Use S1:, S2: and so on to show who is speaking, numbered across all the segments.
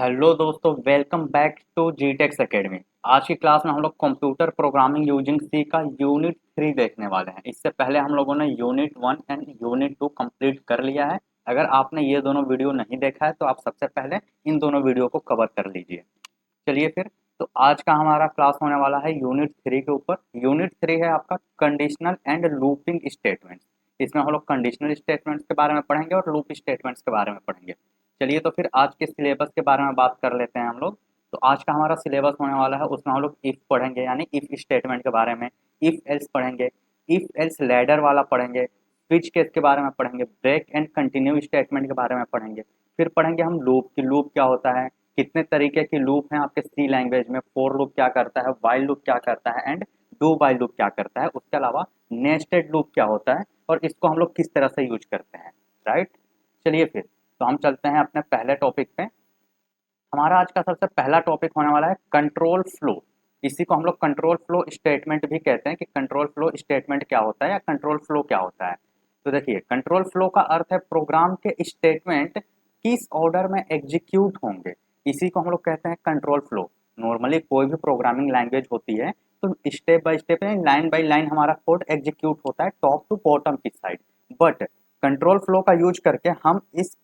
S1: Hello दोस्तों, welcome back to GTX academy. आज की क्लास में हम लोग कंप्यूटर प्रोग्रामिंग यूजिंग सी का यूनिट 3 देखने वाले हैं। इससे पहले हम लोगों ने यूनिट 1 एंड यूनिट 2 कंप्लीट कर लिया है। अगर आपने ये दोनों वीडियो नहीं देखा है तो आप सबसे पहले इन दोनों वीडियो को कवर कर लीजिए। चलिए फिर, तो आज का हमारा क्लास होने वाला है यूनिट 3 के ऊपर। यूनिट 3 है आपका कंडीशनल एंड लूपिंग स्टेटमेंट्स। इसमें हम लोग कंडीशनल स्टेटमेंट्स के बारे में पढ़ेंगे और लूप स्टेटमेंट्स के बारे में पढ़ेंगे। चलिए तो फिर आज के सिलेबस के बारे में बात कर लेते हैं हम लोग। तो आज का हमारा सिलेबस होने वाला है, उसमें हम लोग इफ पढ़ेंगे यानी इफ स्टेटमेंट के बारे में, इफ एल्स पढ़ेंगे, इफ एल्स लैडर वाला पढ़ेंगे, स्विच केस के बारे में पढ़ेंगे, ब्रेक एंड कंटिन्यू स्टेटमेंट के बारे में पढ़ेंगे। फिर पढ़ेंगे हम लूप की, लूप क्या होता है, कितने तरीके की लूप हैं आपके सी लैंग्वेज में, फोर लूप क्या करता है, वाइल लूप क्या करता है एंड डू वाइल लूप क्या करता है। उसके अलावा नेस्टेड लूप क्या होता है और इसको हम लोग किस तरह से यूज करते हैं, राइट। चलिए फिर, तो हम चलते हैं अपने पहले टॉपिक पे। हमारा आज का सबसे पहला टॉपिक होने वाला है कंट्रोल फ्लो। इसी को हम लोग कंट्रोल फ्लो स्टेटमेंट भी कहते हैं कि कंट्रोल फ्लो स्टेटमेंट क्या होता है या कंट्रोल फ्लो क्या होता है। तो देखिए, कंट्रोल फ्लो का अर्थ है प्रोग्राम के स्टेटमेंट किस ऑर्डर में एग्जीक्यूट होंगे, इसी को हम लोग कहते हैं कंट्रोल फ्लो। नॉर्मली कोई भी प्रोग्रामिंग लैंग्वेज होती है तो step by step line by line हमारा कोड एग्जीक्यूट होता है टॉप टू बॉटम की साइड। बट कंट्रोल फ्लो का यूज करके हम इस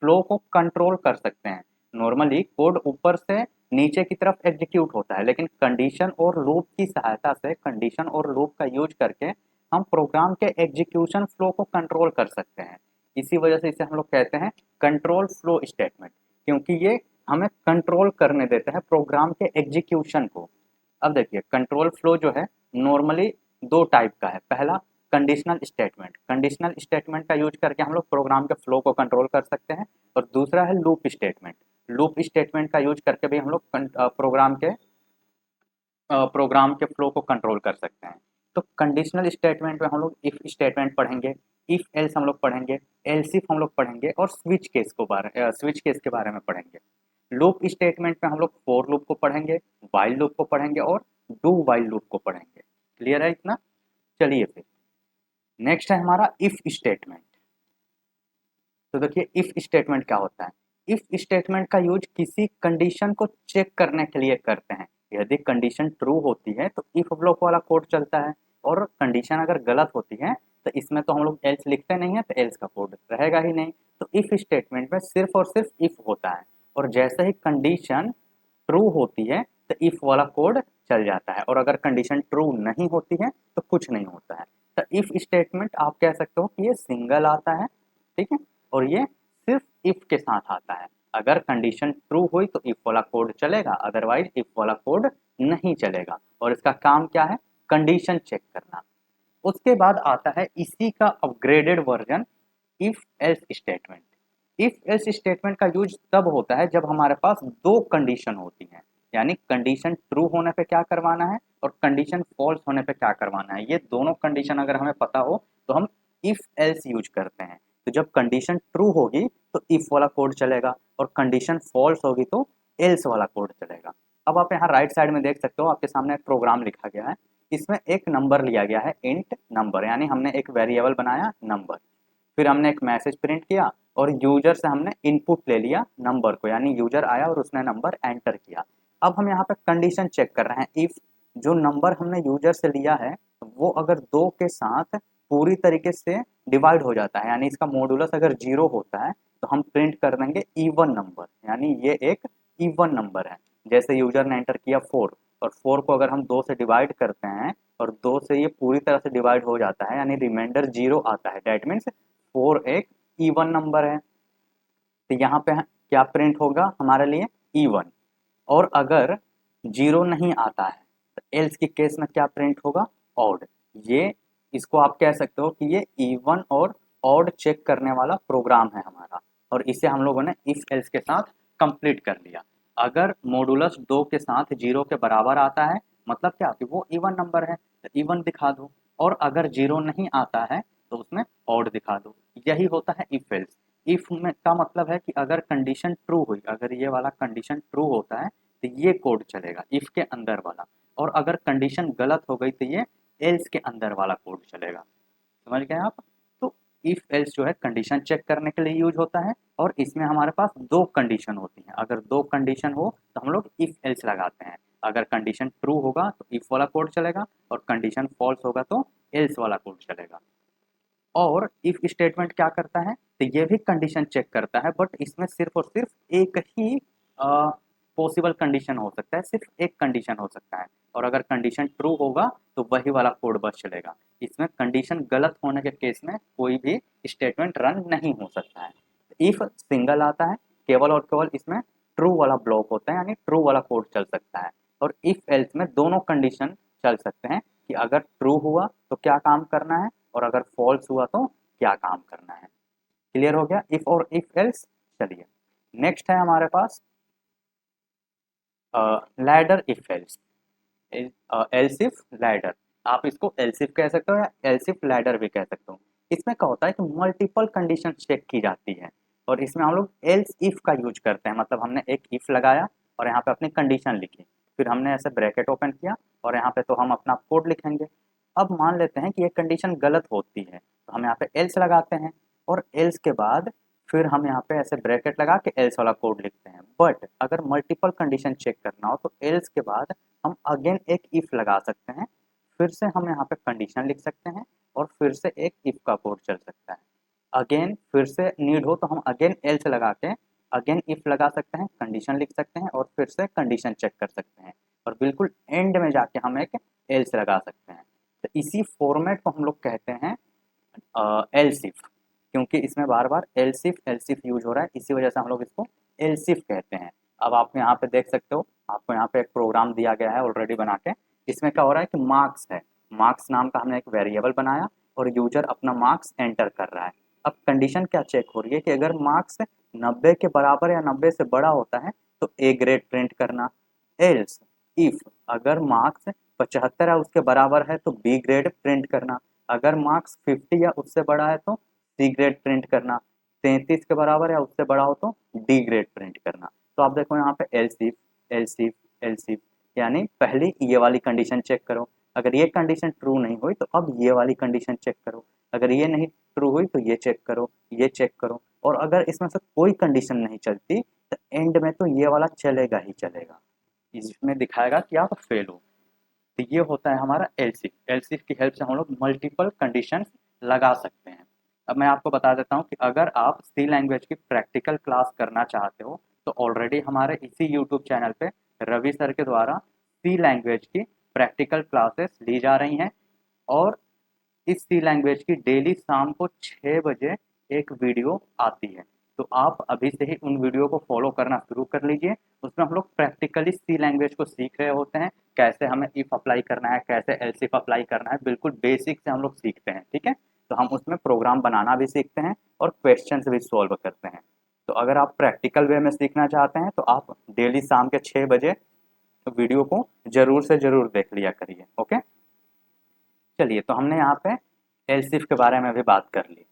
S1: फ्लो को कंट्रोल कर सकते हैं। नॉर्मली कोड ऊपर से नीचे की तरफ एग्जीक्यूट होता है, लेकिन कंडीशन और लूप की सहायता से, कंडीशन और लूप का यूज करके हम प्रोग्राम के एग्जीक्यूशन फ्लो को कंट्रोल कर सकते हैं। इसी वजह से इसे हम लोग कहते हैं कंट्रोल फ्लो स्टेटमेंट, क्योंकि ये हमें कंट्रोल करने देता है प्रोग्राम के एग्जीक्यूशन को। अब देखिए, कंट्रोल फ्लो जो है नॉर्मली दो टाइप का है। पहला कंडीशनल स्टेटमेंट, कंडीशनल स्टेटमेंट का यूज करके हम लोग प्रोग्राम के फ्लो को कंट्रोल कर सकते हैं। और दूसरा है लूप स्टेटमेंट, लूप स्टेटमेंट का यूज करके भी हम लोग प्रोग्राम के फ्लो को कंट्रोल कर सकते हैं। तो कंडीशनल स्टेटमेंट में हम लोग इफ स्टेटमेंट पढ़ेंगे, इफ एल्स हम लोग पढ़ेंगे, एल्स इफ हम लोग पढ़ेंगे और स्विच केस के बारे में पढ़ेंगे। लूप स्टेटमेंट में हम लोग फोर लूप को पढ़ेंगे, वाइल लूप को पढ़ेंगे और डू वाइल लूप को पढ़ेंगे। क्लियर है इतना? चलिए फिर, नेक्स्ट है हमारा इफ स्टेटमेंट। तो देखिए, इफ स्टेटमेंट क्या होता है। इफ स्टेटमेंट का यूज किसी कंडीशन को चेक करने के लिए करते हैं। यदि कंडीशन ट्रू होती है तो इफ ब्लॉक वाला कोड चलता है, और कंडीशन अगर गलत होती है तो इसमें तो हम लोग एल्स लिखते नहीं है, तो एल्स का कोड रहेगा ही नहीं। तो इफ स्टेटमेंट में सिर्फ और सिर्फ इफ होता है, और जैसे ही कंडीशन ट्रू होती है तो इफ वाला कोड चल जाता है, और अगर कंडीशन ट्रू नहीं होती है तो कुछ नहीं होता है। तो इफ स्टेटमेंट आप कह सकते हो कि ये सिंगल आता है, ठीक है, और ये सिर्फ इफ के साथ आता है। अगर कंडीशन ट्रू हुई तो इफ वाला कोड चलेगा, अदरवाइज इफ वाला कोड नहीं चलेगा। और इसका काम क्या है? कंडीशन चेक करना। उसके बाद आता है इसी का upgraded version, if else statement. If else statement का यूज तब होता है जब हमारे पास दो कंडीशन होती हैं, यानी कंडीशन ट्रू होने पे क्या करवाना है और कंडीशन फॉल्स होने पे क्या करवाना है। ये दोनों कंडीशन अगर हमें पता हो तो हम इफ एल्स यूज करते हैं। तो जब कंडीशन ट्रू होगी तो इफ वाला कोड चलेगा, और कंडीशन फॉल्स होगी तो एल्स वाला कोड चलेगा। अब आप यहाँ राइट साइड में देख सकते हो, आपके सामने एक प्रोग्राम लिखा गया है। इसमें एक नंबर लिया गया है, इंट नंबर, यानी हमने एक वेरिएबल बनाया नंबर। फिर हमने एक मैसेज प्रिंट किया और यूजर से हमने इनपुट ले लिया नंबर को, यानी यूजर आया और उसने नंबर एंटर किया। अब हम यहाँ पे कंडीशन चेक कर रहे हैं, इफ जो नंबर हमने यूजर से लिया है वो अगर दो के साथ पूरी तरीके से डिवाइड हो जाता है, यानी इसका मॉडुलस अगर जीरो होता है तो हम प्रिंट कर देंगे इवन नंबर, यानी ये एक इवन नंबर है। जैसे यूजर ने एंटर किया 4, और 4 को अगर हम 2 से डिवाइड करते हैं और 2 से ये पूरी तरह से डिवाइड हो जाता है, यानी रिमाइंडर जीरो आता है, दैट मीन्स 4 एक इवन नंबर है। तो यहाँ पे क्या प्रिंट होगा हमारे लिए? इवन। और अगर जीरो नहीं आता है तो एल्स की केस में क्या प्रिंट होगा? ऑड। ये, इसको आप कह सकते हो कि ये इवन और ऑड चेक करने वाला प्रोग्राम है हमारा, और इसे हम लोगों ने इफ एल्स के साथ कंप्लीट कर लिया। अगर मॉडुलस 2 के साथ जीरो के बराबर आता है, मतलब क्या कि वो इवन नंबर है, तो इवन दिखा दो। और अगर जीरो नहीं आता है तो उसमें ऑड दिखा दो। यही होता है इफ एल्स। इफ में का मतलब है कि अगर कंडीशन ट्रू हुई, अगर ये वाला कंडीशन ट्रू होता है तो ये कोड चलेगा इफ के अंदर वाला, और अगर कंडीशन गलत हो गई तो ये एल्स के अंदर वाला कोड चलेगा। समझ गए आप? तो इफ एल्स जो है कंडीशन चेक करने के लिए यूज होता है, और इसमें हमारे पास दो कंडीशन होती हैं। अगर दो कंडीशन हो तो हम लोग इफ एल्स लगाते हैं। अगर कंडीशन ट्रू होगा तो इफ वाला कोड चलेगा, और कंडीशन फॉल्स होगा तो एल्स वाला कोड चलेगा। और इफ स्टेटमेंट क्या करता है, तो ये भी कंडीशन चेक करता है, बट इसमें सिर्फ और सिर्फ एक ही पॉसिबल कंडीशन हो सकता है, सिर्फ एक कंडीशन हो सकता है, और अगर कंडीशन ट्रू होगा तो वही वाला कोड बस चलेगा। इसमें कंडीशन गलत होने के केस में कोई भी स्टेटमेंट रन नहीं हो सकता है। इफ सिंगल आता है, केवल और केवल इसमें ट्रू वाला ब्लॉक होता है, यानी ट्रू वाला कोड चल सकता है। और इफ एल्स में दोनों कंडीशन चल सकते हैं कि अगर ट्रू हुआ तो क्या काम करना है, और अगर फॉल्स हुआ तो क्या काम करना है। क्लियर हो गया इफ और इफ एल्स। चलिए नेक्स्ट है हमारे पास ladder if else. Elsif ladder, आप इसको एल्सिफ कह सकते हो या एल्सिफ लैडर भी कह सकते हो। इसमें क्या होता है कि मल्टीपल कंडीशन चेक की जाती है, और इसमें हम लोग एल्स इफ का यूज करते हैं। मतलब हमने एक इफ लगाया और यहाँ पे अपनी कंडीशन लिखी, फिर हमने ऐसे ब्रैकेट ओपन किया और यहाँ पे तो हम अपना कोड लिखेंगे। अब मान लेते हैं कि ये कंडीशन गलत होती है, तो हम यहाँ पे एल्स लगाते हैं, और एल्स के बाद फिर हम यहाँ पे ऐसे ब्रैकेट लगा के एल्स वाला कोड लिखते हैं। बट अगर मल्टीपल कंडीशन चेक करना हो तो एल्स के बाद हम अगेन एक इफ लगा सकते हैं, फिर से हम यहाँ पे कंडीशन लिख सकते हैं, और फिर से एक इफ का कोड चल सकता है। अगेन फिर से नीड हो तो हम अगेन एल्स लगा के अगेन इफ लगा सकते हैं, कंडीशन लिख सकते हैं, और फिर से कंडीशन चेक कर सकते हैं, और बिल्कुल एंड में जाके हम एक एल्स लगा सकते हैं। तो इसी फॉर्मेट को हम लोग कहते हैं एलसिफ, क्योंकि इसमें बार बार एलसिफ एलसिफ यूज हो रहा है, इसी वजह से हम लोग इसको एलसिफ कहते हैं। अब आप यहाँ पे देख सकते हो, आपको यहाँ पे एक प्रोग्राम दिया गया है ऑलरेडी बना के। इसमें क्या हो रहा है कि मार्क्स है, मार्क्स नाम का हमने एक वेरिएबल बनाया और यूजर अपना मार्क्स एंटर कर रहा है। अब कंडीशन क्या चेक हो रही है कि अगर मार्क्स 90 के बराबर या 90 से बड़ा होता है तो ए ग्रेड प्रिंट करना। एल्स इफ अगर मार्क्स 75 या उसके बराबर है तो बी ग्रेड प्रिंट करना। अगर मार्क्स 50 या उससे बड़ा है तो सी ग्रेड प्रिंट करना। 33 के बराबर या उससे बड़ा हो तो डी ग्रेड प्रिंट करना। तो आप देखो यहाँ पे एलसीफ एलसीफ एलसीफ, यानी पहले ये वाली कंडीशन चेक करो, अगर ये कंडीशन ट्रू नहीं हुई तो अब ये वाली कंडीशन चेक करो, अगर ये नहीं ट्रू हुई तो ये चेक करो, ये चेक करो, और अगर इसमें से कोई कंडीशन नहीं चलती तो एंड में तो ये वाला चलेगा ही चलेगा, इसमें दिखाएगा कि आप फेल हो। तो ये होता है हमारा एलसिफ। एलसिफ की हेल्प से हम लोग मल्टीपल कंडीशन लगा सकते हैं। अब मैं आपको बता देता हूँ कि अगर आप सी लैंग्वेज की प्रैक्टिकल क्लास करना चाहते हो तो ऑलरेडी हमारे इसी यूट्यूब चैनल पे रवि सर के द्वारा सी लैंग्वेज की प्रैक्टिकल क्लासेस ली जा रही हैं, और इस सी लैंग्वेज की डेली शाम को 6 बजे एक वीडियो आती है। तो आप अभी से ही उन वीडियो को फॉलो करना शुरू कर लीजिए। उसमें हम लोग प्रैक्टिकली सी लैंग्वेज को सीख रहे होते हैं, कैसे हमें इफ अप्लाई करना है, कैसे एल्सिफ अप्लाई करना है, बिल्कुल बेसिक से हम लोग सीखते हैं। ठीक है, तो हम उसमें प्रोग्राम बनाना भी सीखते हैं और क्वेश्चंस भी सॉल्व करते हैं। तो अगर आप प्रैक्टिकल वे में सीखना चाहते हैं तो आप डेली शाम के 6 बजे वीडियो को जरूर से जरूर देख लिया करिए। ओके, चलिए तो हमने यहाँ पे एलसिफ के बारे में भी बात कर ली।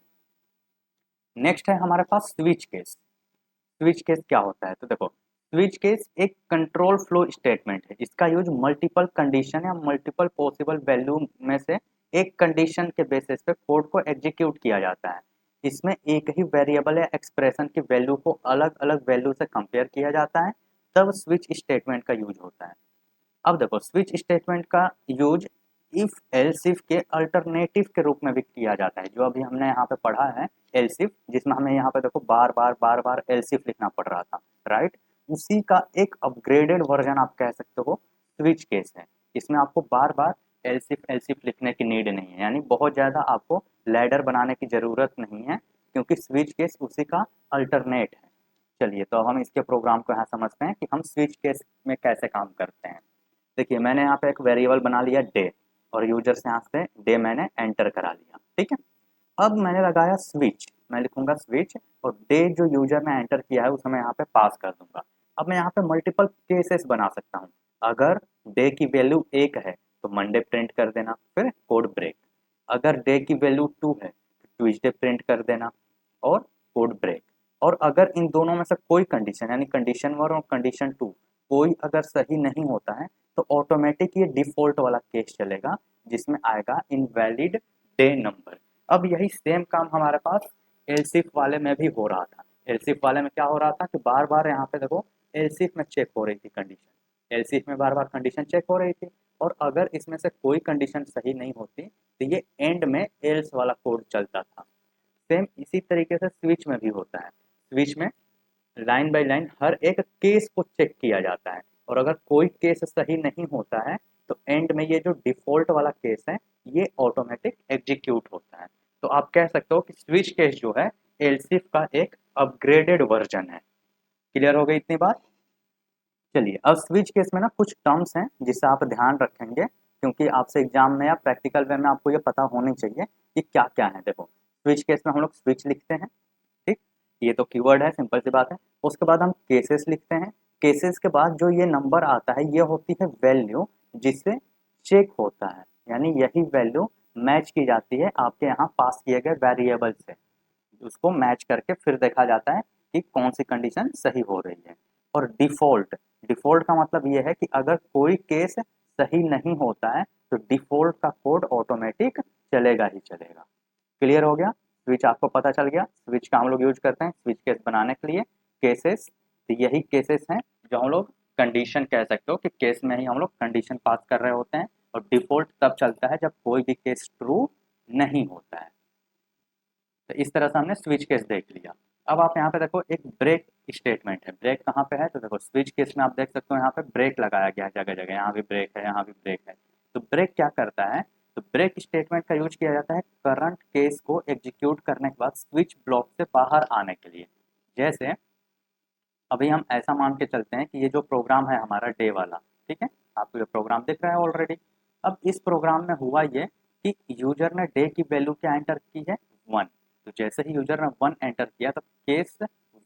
S1: नेक्स्ट है हमारे पास स्विच केस। स्विच केस क्या होता है, तो देखो स्विच केस एक कंट्रोल फ्लो स्टेटमेंट है। इसका यूज मल्टीपल कंडीशन या मल्टीपल पॉसिबल वैल्यू में से एक कंडीशन के बेसिस पे कोड को एग्जीक्यूट किया जाता है। इसमें एक ही वेरिएबल या एक्सप्रेशन की वैल्यू को अलग अलग वैल्यू से कंपेयर किया जाता है, तब स्विच स्टेटमेंट का यूज होता है। अब देखो स्विच स्टेटमेंट का यूज इफ एल्सिफ के अल्टरनेटिव के रूप में भी किया जाता है, जो अभी हमने यहाँ पे पढ़ा है एल्सिफ, जिसमें हमें यहाँ पे देखो बार बार एल्सिफ लिखना पड़ रहा था, राइट। उसी का एक अपग्रेडेड वर्जन आप कह सकते हो स्विच केस है। इसमें आपको बार बार एल्सिफ एल्सिफ लिखने की नीड नहीं है, यानी बहुत ज़्यादा आपको लैडर बनाने की ज़रूरत नहीं है, क्योंकि स्विच केस उसी का अल्टरनेट है। चलिए तो अब हम इसके प्रोग्राम को यहाँ समझते हैं कि हम स्विच केस में कैसे काम करते हैं। देखिए मैंने यहाँ पे एक वेरिएबल बना लिया डे, और यूजर से यहाँ से डे मैंने एंटर करा लिया, ठीक है। अब मैंने लगाया स्विच, मैं लिखूंगा स्विच, और डे जो यूजर ने एंटर किया है उसे मैं यहाँ पे पास कर दूंगा। अब मैं यहाँ पे मल्टीपल केसेस बना सकता हूँ। अगर डे की वैल्यू 1 है तो मंडे प्रिंट कर देना, फिर कोड ब्रेक। अगर डे की वैल्यू 2 है तो ट्यूजडे प्रिंट कर देना और कोड ब्रेक। और अगर इन दोनों में से कोई कंडीशन यानी कंडीशन 1 और कंडीशन 2 कोई अगर सही नहीं होता है तो ऑटोमेटिक ये डिफॉल्ट वाला केस चलेगा, जिसमें आएगा इनवैलिड डे नंबर। अब यही सेम काम हमारे पास एलसिफ वाले में भी हो रहा था। एलसिफ वाले में क्या हो रहा था कि बार बार यहाँ पे देखो एलसिफ में चेक हो रही थी कंडीशन, एलसिफ में बार बार कंडीशन चेक हो रही थी, और अगर इसमें से कोई कंडीशन सही नहीं होती तो ये एंड में एल्स वाला कोड चलता था। सेम इसी तरीके से स्विच में भी होता है। स्विच में लाइन बाय लाइन हर एक केस को चेक किया जाता है, और अगर कोई केस सही नहीं होता है तो एंड में ये जो डिफ़ॉल्ट वाला केस है ये ऑटोमेटिक एग्जीक्यूट होता है। तो आप कह सकते हो कि स्विच केस जो है एलसिफ का एक अपग्रेडेड वर्जन है। क्लियर हो गई इतनी बात? चलिए अब स्विच केस में ना कुछ टर्म्स हैं जिससे आप ध्यान रखेंगे, क्योंकि आपसे एग्जाम में या प्रैक्टिकल वे में आपको ये पता होनी चाहिए कि क्या क्या है। देखो स्विच केस में हम लोग स्विच लिखते हैं, ठीक, ये तो कीवर्ड है, सिंपल सी बात है। उसके बाद हम केसेस लिखते हैं, केसेस के बाद जो ये नंबर आता है ये होती है वैल्यू जिससे चेक होता है, यानी यही वैल्यू मैच की जाती है आपके यहाँ पास किए गए वेरिएबल से, उसको मैच करके फिर देखा जाता है कि कौन सी कंडीशन सही हो रही है। और डिफ़ॉल्ट, डिफ़ॉल्ट का मतलब ये है कि अगर कोई केस सही नहीं होता है तो डिफ़ॉल्ट का कोड ऑटोमेटिक चलेगा ही चलेगा। क्लियर हो गया? स्विच आपको पता चल गया, स्विच का हम लोग यूज करते हैं स्विच केस बनाने के लिए। केसेस, तो यही केसेस हैं जो हम लोग कंडीशन कह सकते हो कि केस में ही हम लोग कंडीशन पास कर रहे होते हैं, और डिफ़ॉल्ट तब चलता है जब कोई भी केस ट्रू नहीं होता है। तो इस तरह से हमने स्विच केस देख लिया। अब आप यहाँ पे देखो एक ब्रेक स्टेटमेंट है, ब्रेक कहाँ पे है तो देखो स्विच केस में आप देख सकते हो यहाँ पे ब्रेक लगाया गया है जगह जगह, यहाँ भी ब्रेक है, यहाँ भी ब्रेक है। तो ब्रेक क्या करता है, तो ब्रेक स्टेटमेंट का यूज किया जाता है करंट केस को एग्जीक्यूट करने के बाद स्विच ब्लॉक से बाहर आने के लिए। जैसे अभी हम ऐसा मान के चलते हैं कि ये जो प्रोग्राम है हमारा डे वाला, ठीक है, आपको ये प्रोग्राम दिख रहा है ऑलरेडी। अब इस प्रोग्राम में हुआ ये कि यूजर ने डे की वैल्यू क्या एंटर की है, 1। तो जैसे ही यूजर ने 1 एंटर किया तो केस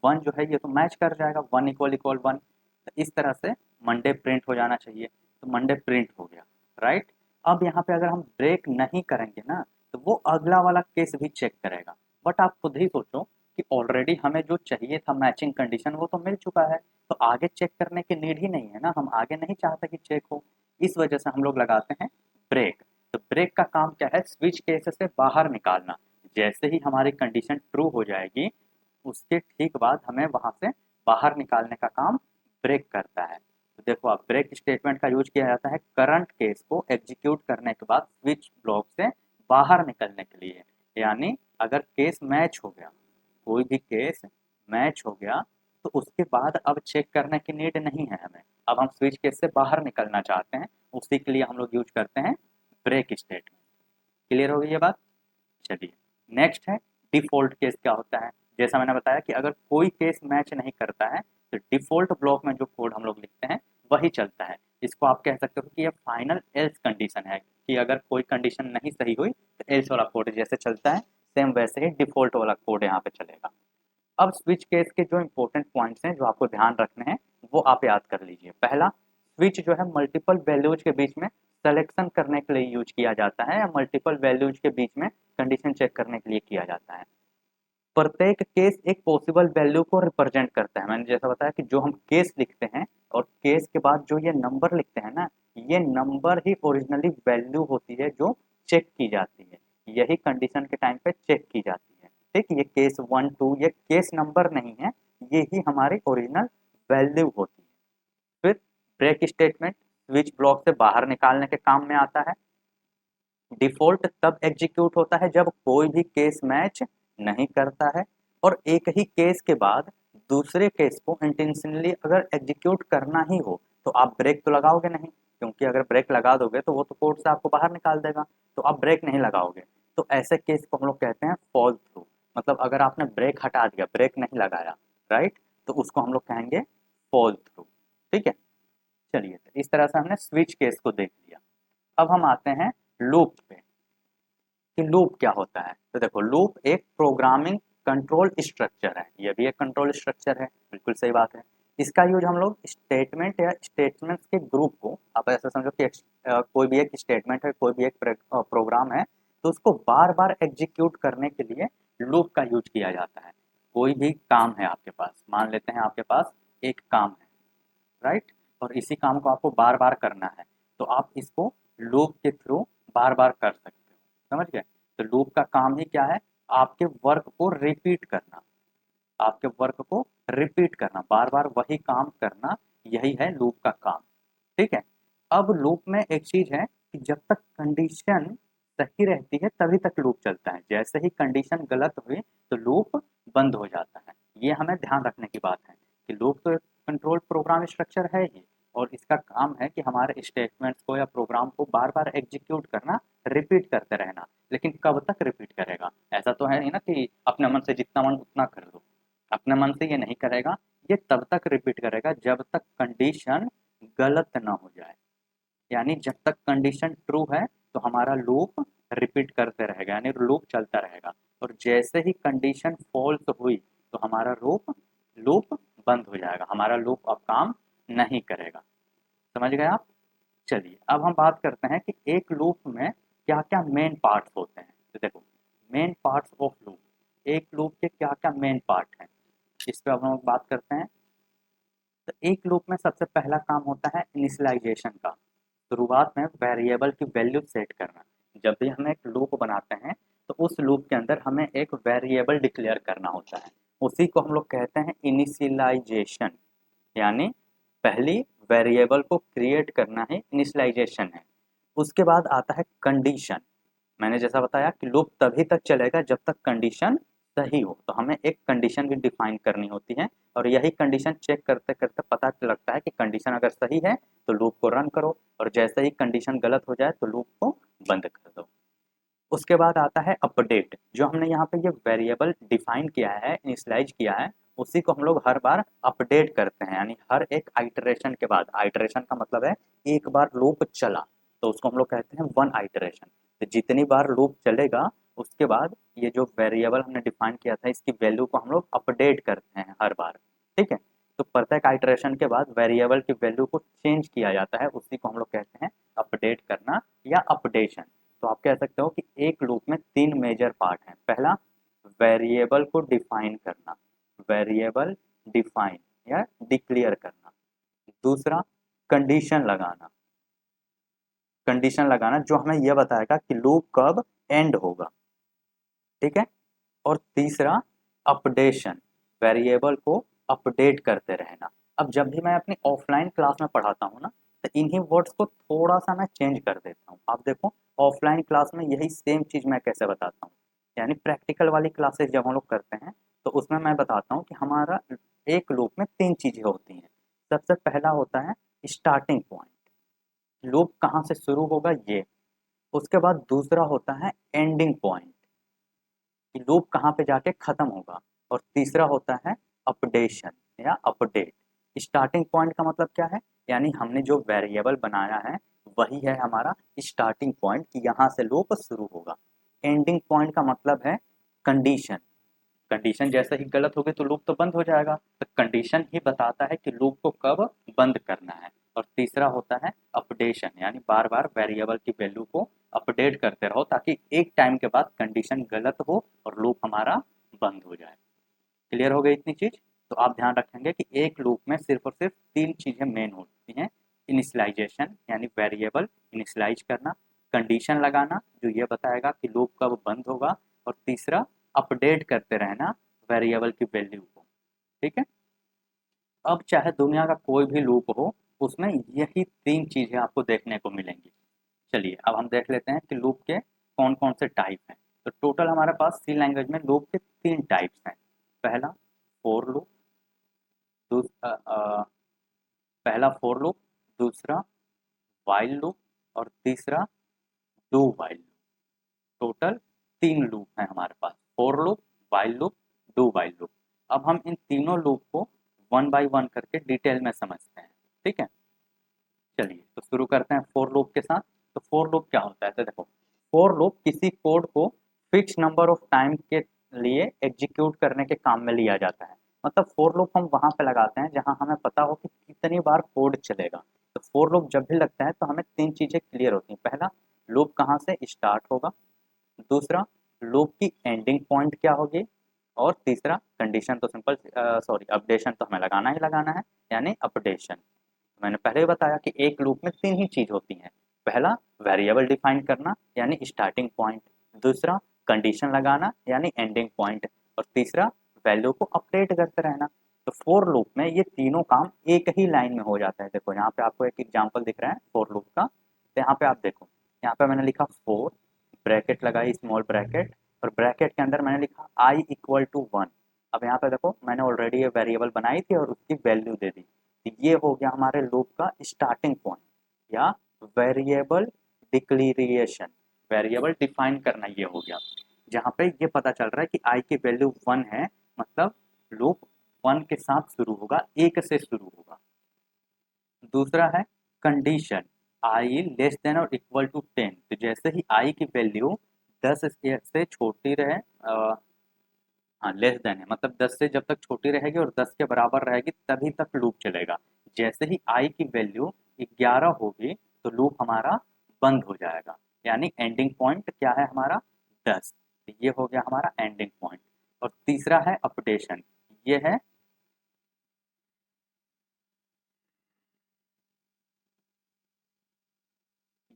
S1: 1 जो है ये तो मैच कर जाएगा, 1 इक्वल इक्वल 1। तो इस तरह से मंडे प्रिंट हो जाना चाहिए, तो मंडे प्रिंट हो गया, राइट। अब यहाँ पे अगर हम ब्रेक नहीं करेंगे ना तो वो अगला वाला केस भी चेक करेगा। बट आप खुद ही सोचो कि ऑलरेडी हमें जो चाहिए था मैचिंग कंडीशन वो तो मिल चुका है, तो आगे चेक करने की नीड ही नहीं है ना, हम आगे नहीं चाहते कि चेक हो। इस वजह से हम लोग लगाते हैं ब्रेक। तो ब्रेक का काम क्या है, स्विच केस से बाहर निकालना। जैसे ही हमारी कंडीशन ट्रू हो जाएगी उसके ठीक बाद हमें वहां से बाहर निकालने का काम ब्रेक करता है। तो देखो अब ब्रेक स्टेटमेंट का यूज किया जाता है करंट केस को एग्जीक्यूट करने के बाद स्विच ब्लॉक से बाहर निकलने के लिए। यानी अगर केस मैच हो गया, कोई भी केस मैच हो गया तो उसके बाद अब चेक करने की नीड नहीं है हमें, अब हम स्विच केस से बाहर निकलना चाहते हैं, उसी के लिए हम लोग यूज करते हैं ब्रेक स्टेटमेंट। क्लियर हो गई ये बात? चलिए नेक्स्ट है डिफ़ॉल्ट केस क्या होता है। जैसा मैंने बताया कि अगर कोई केस मैच नहीं करता है तो डिफ़ॉल्ट ब्लॉक में जो कोड हम लोग लिखते हैं वही चलता है। इसको आप कह सकते हो कि ये फाइनल एल्स कंडीशन है, कि अगर कोई कंडीशन नहीं सही हुई तो एल्स वाला कोड जैसे चलता है सेम वैसे ही डिफ़ॉल्ट वाला कोड यहाँ पे चलेगा। अब स्विच केस के जो इंपॉर्टेंट पॉइंट्स हैं जो आपको ध्यान रखने हैं वो आप याद कर लीजिए। पहला, स्विच जो है मल्टीपल वैल्यूज के बीच में सिलेक्शन करने के लिए यूज किया जाता है, या मल्टीपल वैल्यूज के बीच में कंडीशन चेक करने के लिए किया जाता है। प्रत्येक केस एक पॉसिबल वैल्यू को रिप्रेजेंट करता है। मैंने जैसा बताया कि जो हम केस लिखते हैं और केस के बाद जो ये नंबर लिखते हैं ना, ये नंबर ही ओरिजिनली वैल्यू होती है जो चेक की जाती है, यही कंडीशन के टाइम पे चेक की जाती है। ठीक, ये केस 1 2 ये केस नंबर नहीं है, ये ही हमारी ओरिजिनल वैल्यू होती है। फिर ब्रेक स्टेटमेंट स्विच ब्लॉक से बाहर निकालने के काम में आता है। डिफ़ॉल्ट तब एग्जीक्यूट होता है जब कोई भी केस मैच नहीं करता है, और एक ही केस के बाद दूसरे केस को इंटेंशनली अगर एग्जीक्यूट करना ही हो तो आप ब्रेक तो लगाओगे नहीं, क्योंकि अगर ब्रेक लगा दोगे तो वो तो कोड से आपको बाहर निकाल देगा, तो आप ब्रेक नहीं लगाओगे। तो ऐसे केस को हम लोग कहते हैं फॉल थ्रू। मतलब अगर आपने ब्रेक हटा दिया, ब्रेक नहीं लगाया, राइट, तो उसको हम लोग कहेंगे फॉल थ्रू। ठीक है, चलिए तो इस तरह से हमने स्विच केस को देख लिया। अब हम आते हैं लूप पे कि लूप क्या होता है। तो देखो लूप एक प्रोग्रामिंग कंट्रोल स्ट्रक्चर है, ये भी एक कंट्रोल स्ट्रक्चर है, बिल्कुल सही बात है। इसका यूज हम लोग स्टेटमेंट या स्टेटमेंट्स के ग्रुप को, आप ऐसा समझो कि कोई भी एक स्टेटमेंट है, कोई भी एक प्रोग्राम है, तो उसको बार बार एग्जीक्यूट करने के लिए लूप का यूज किया जाता है। कोई भी काम है आपके पास, मान लेते हैं आपके पास एक काम है, राइट, और इसी काम को आपको बार बार करना है, तो आप इसको लूप के थ्रू बार बार कर सकते हो। समझ गए? तो लूप का काम ही क्या है, आपके वर्क को रिपीट करना, आपके वर्क को रिपीट करना, बार बार वही काम करना, यही है लूप का काम। ठीक है। अब लूप में एक चीज है कि जब तक कंडीशन सही रहती है तभी तक लूप चलता है, जैसे ही कंडीशन गलत हुई तो लूप बंद हो जाता है। ये हमें ध्यान रखने की बात है कि लूप तो एक कंट्रोल प्रोग्राम स्ट्रक्चर है ही, और इसका काम है कि हमारे स्टेटमेंट्स को या प्रोग्राम को बार बार एग्जीक्यूट करना, रिपीट करते रहना। लेकिन कब तक रिपीट करेगा, ऐसा तो है नहीं ना कि अपने मन से जितना मन उतना कर दो, अपने मन से ये नहीं करेगा। ये तब तक रिपीट करेगा जब तक कंडीशन गलत ना हो जाए, यानी जब तक कंडीशन ट्रू है तो हमारा लूप रिपीट करते रहेगा, यानी लूप चलता रहेगा। और जैसे ही कंडीशन फॉल्स हुई तो हमारा लूप लूप बंद हो जाएगा, हमारा लूप अब काम नहीं करेगा। समझ गए आप? चलिए अब हम बात करते हैं कि एक लूप में क्या क्या मेन पार्ट्स होते हैं। तो देखो, मेन पार्ट्स ऑफ लूप, एक लूप के क्या क्या मेन पार्ट हैं, इस पे अब हम बात करते हैं। तो एक लूप में सबसे पहला काम होता है इनिशियलाइजेशन का, शुरुआत में वेरिएबल की वैल्यू सेट करना। जब भी हम एक लूप बनाते हैं तो उस लूप के अंदर हमें एक वेरिएबल डिक्लेयर करना होता है, उसी को हम लोग कहते हैं इनिशियलाइजेशन, यानी पहली वेरिएबल को क्रिएट करना ही इनिशियलाइजेशन है। उसके बाद आता है कंडीशन। मैंने जैसा बताया कि लूप तभी तक चलेगा जब तक कंडीशन सही हो, तो हमें एक कंडीशन भी डिफाइन करनी होती है, और यही कंडीशन चेक करते करते पता लगता है कि कंडीशन अगर सही है तो लूप को रन करो, और जैसे ही कंडीशन गलत हो जाए तो लूप को बंद कर दो। उसके बाद आता है अपडेट। जो हमने यहाँ पे ये वेरिएबल डिफाइन किया है, इनिशियलाइज किया है, उसी को हम लोग हर बार अपडेट करते हैं, यानी हर एक आइटरेशन के बाद, आइटरेशन का मतलब है एक बार लूप चला तो उसको हम लोग कहते हैं वन आइटरेशन। तो जितनी बार लूप चलेगा उसके बाद ये जो वेरिएबल हमने डिफाइन किया था इसकी वैल्यू को हम लोग अपडेट करते हैं हर बार। ठीक है। तो प्रत्येक आइटरेशन के बाद वेरिएबल की वैल्यू को चेंज किया जाता है, उसी को हम लोग कहते हैं अपडेट करना या अपडेशन। तो आप कह सकते हो कि एक लूप में तीन मेजर पार्ट हैं। पहला, वेरिएबल को डिफाइन करना, वेरिएबल डिफाइन या डिक्लेयर करना। दूसरा, कंडीशन लगाना, कंडीशन लगाना जो हमें यह बताएगा कि लूप कब एंड होगा। ठीक है। और तीसरा, अपडेशन, वेरिएबल को अपडेट करते रहना। अब जब भी मैं अपनी ऑफलाइन क्लास में पढ़ाता हूँ ना, तो इन्हीं वर्ड्स को थोड़ा सा मैं चेंज कर देता हूँ। आप देखो, ऑफलाइन क्लास में यही सेम चीज़ मैं कैसे बताता हूँ, यानी प्रैक्टिकल वाली क्लासेस जब हम लोग करते हैं तो उसमें मैं बताता हूँ कि हमारा एक लूप में तीन चीज़ें होती हैं। सबसे पहला होता है स्टार्टिंग पॉइंट, लूप कहाँ से शुरू होगा ये। उसके बाद दूसरा होता है एंडिंग पॉइंट, कि लूप कहाँ पे जाके खत्म होगा। और तीसरा होता है अपडेशन या अपडेट। स्टार्टिंग पॉइंट का मतलब क्या है, यानी हमने जो वेरिएबल बनाया है वही है हमारा स्टार्टिंग पॉइंट, कि यहाँ से लूप शुरू होगा। एंडिंग पॉइंट का मतलब है कंडीशन, कंडीशन जैसे ही गलत होगी तो लूप तो बंद हो जाएगा, तो कंडीशन ही बताता है कि लूप को कब बंद करना है। और तीसरा होता है अपडेशन, यानी बार बार वेरिएबल की वैल्यू को अपडेट करते रहो ताकि एक टाइम के बाद कंडीशन गलत हो और लूप हमारा बंद हो जाए। क्लियर हो गई इतनी चीज? तो आप ध्यान रखेंगे कि एक लूप में सिर्फ और सिर्फ तीन चीजें मेन होती हैं। इनिशियलाइजेशन यानी वेरिएबल इनिशियलाइज करना, कंडीशन लगाना जो ये बताएगा कि लूप कब बंद होगा, और तीसरा अपडेट करते रहना वेरिएबल की वैल्यू को। ठीक है। अब चाहे दुनिया का कोई भी लूप हो, उसमें यही तीन चीजें आपको देखने को मिलेंगी। चलिए अब हम देख लेते हैं कि लूप के कौन कौन से टाइप हैं। तो टोटल हमारे पास सी लैंग्वेज में लूप के तीन टाइप्स हैं। पहला, फोर लूप, पहला फोर लूप, दूसरा वाइल लूप, और तीसरा डू वाइल लूप। टोटल तीन लूप हैं हमारे पास, for loop, while loop, do while loop. अब हम इन तीनों लूप को वन बाय वन करके डिटेल में समझते हैं। ठीक है। चलिए तो शुरू करते हैं फोर लूप के साथ। तो फोर लूप क्या होता है, तो देखो, फोर लूप किसी कोड को फिक्स नंबर ऑफ टाइम के लिए एग्जीक्यूट करने के काम में लिया जाता है। मतलब फोर लूप हम वहां पे लगाते हैं जहां हमें पता हो कि कितनी बार कोड चलेगा। तो फोर लूप जब भी लगता है तो हमें तीन चीजें क्लियर होती हैं। पहला, लूप कहाँ से स्टार्ट होगा। दूसरा, लूप की एंडिंग पॉइंट क्या होगी। और तीसरा, कंडीशन तो सिंपल, सॉरी, अपडेशन तो हमें लगाना ही लगाना है, यानी अपडेशन। मैंने पहले ही बताया कि एक लूप में तीन ही चीज होती हैं। पहला, वेरिएबल डिफाइन करना यानी स्टार्टिंग पॉइंट। दूसरा कंडीशन लगाना यानी एंडिंग पॉइंट, और तीसरा वैल्यू को अपडेट करते रहना। तो फोर लूप में ये तीनों काम एक ही लाइन में हो जाता है। देखो यहाँ पे आपको एक एग्जांपल दिख रहा है फोर लूप का, तो यहाँ पे आप देखो, यहाँ पे मैंने लिखा फोर, ब्रैकेट लगाई स्मॉल ब्रैकेट, और ब्रैकेट के अंदर मैंने लिखा i इक्वल टू 1। अब यहाँ पे देखो मैंने ऑलरेडी ये वेरिएबल बनाई थी और उसकी वैल्यू दे दी, तो ये हो गया हमारे लूप का स्टार्टिंग पॉइंट या वेरिएबल डिक्लेरेशन, वेरिएबल डिफाइन करना ये हो गया, जहाँ पे ये पता चल रहा है कि i की वैल्यू 1 है, मतलब लूप 1 के साथ शुरू होगा, एक से शुरू होगा। दूसरा है कंडीशन आई लेस देन और इक्वल टू 10, तो जैसे ही आई की वैल्यू 10 से छोटी रहे, हाँ लेस देन है मतलब 10 से जब तक छोटी रहेगी और 10 के बराबर रहेगी तभी तक लूप चलेगा। जैसे ही आई की वैल्यू 11 होगी तो लूप हमारा बंद हो जाएगा, यानी एंडिंग पॉइंट क्या है हमारा 10, तो ये हो गया हमारा एंडिंग पॉइंट। और तीसरा है अपडेशन, ये है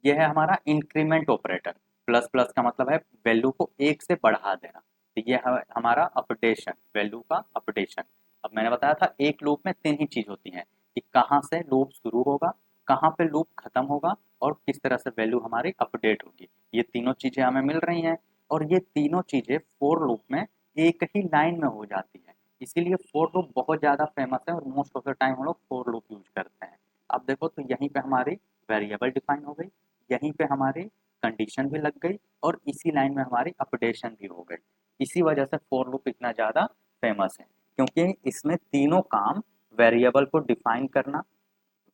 S1: ये है हमारा इंक्रीमेंट ऑपरेटर। प्लस प्लस का मतलब है वैल्यू को एक से बढ़ा देना, तो ये है हमारा अपडेशन, वैल्यू का अपडेशन। अब मैंने बताया था एक लूप में तीन ही चीज होती हैं कि कहाँ से लूप शुरू होगा, कहाँ पे लूप खत्म होगा, और किस तरह से वैल्यू हमारी अपडेट होगी। ये तीनों चीजें हमें मिल रही हैं, और ये तीनों चीजें फोर लूप में एक ही लाइन में हो जाती है। इसीलिए फोर लूप बहुत ज्यादा फेमस है और मोस्ट ऑफ द टाइम हम लोग फोर लूप यूज करते हैं। अब देखो तो यहीं पे हमारी वेरिएबल डिफाइन हो गई, यहीं पे हमारी कंडीशन भी लग गई, और इसी लाइन में हमारी अपडेशन भी हो गई। इसी वजह से फोर लूप इतना ज़्यादा फेमस है, क्योंकि इसमें तीनों काम वेरिएबल को डिफाइन करना,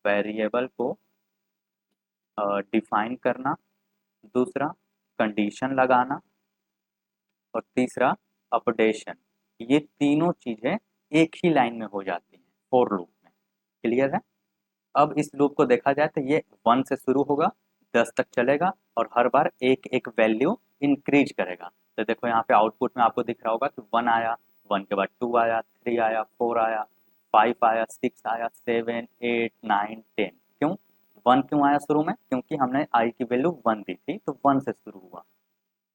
S1: वेरिएबल को डिफाइन करना, दूसरा कंडीशन लगाना, और तीसरा अपडेशन, ये तीनों चीज़ें एक ही लाइन में हो जाती हैं फोर लूप में। क्लियर है? अब इस लूप को देखा जाए तो ये 1 से शुरू होगा, 10 तक चलेगा, और हर बार एक एक वैल्यू इंक्रीज करेगा। तो देखो यहाँ पे आउटपुट में आपको दिख रहा होगा कि 1 आया, 1 के बाद 2 आया, 3 आया, 4 आया, 5 आया, 6 आया, 7, 8, 9, 10। क्यों 1 क्यों आया शुरू में? क्योंकि हमने आई की वैल्यू 1 दी थी, तो 1 से शुरू हुआ।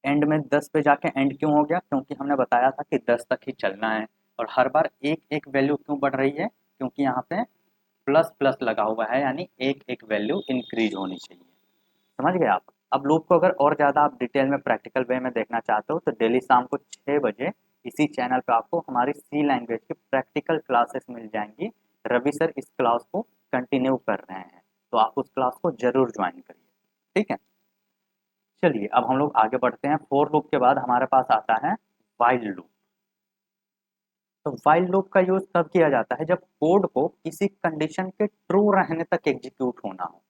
S1: एंड में 10 पे जाके एंड क्यों हो गया? क्योंकि हमने बताया था कि 10 तक ही चलना है, और हर बार एक एक वैल्यू क्यों बढ़ रही है? क्योंकि यहाँ पे प्लस प्लस लगा हुआ है, यानी एक एक वैल्यू इंक्रीज होनी चाहिए। समझ गए आप? अब लूप को अगर और ज़्यादा आप डिटेल में प्रैक्टिकल वे में देखना चाहते हो तो डेली शाम को 6 बजे इसी चैनल पे आपको हमारी सी लैंग्वेज की प्रैक्टिकल क्लासेस मिल जाएंगी। रवि सर इस क्लास को कंटिन्यू कर रहे हैं, तो आप उस क्लास को जरूर ज्वाइन करिए। ठीक है, चलिए अब हम लोग आगे बढ़ते हैं। फोर लूप के बाद हमारे पास आता है वाइल लूप। तो वाइल लूप का यूज तब किया जाता है जब कोड को किसी कंडीशन के ट्रू रहने तक एग्जीक्यूट होना हो,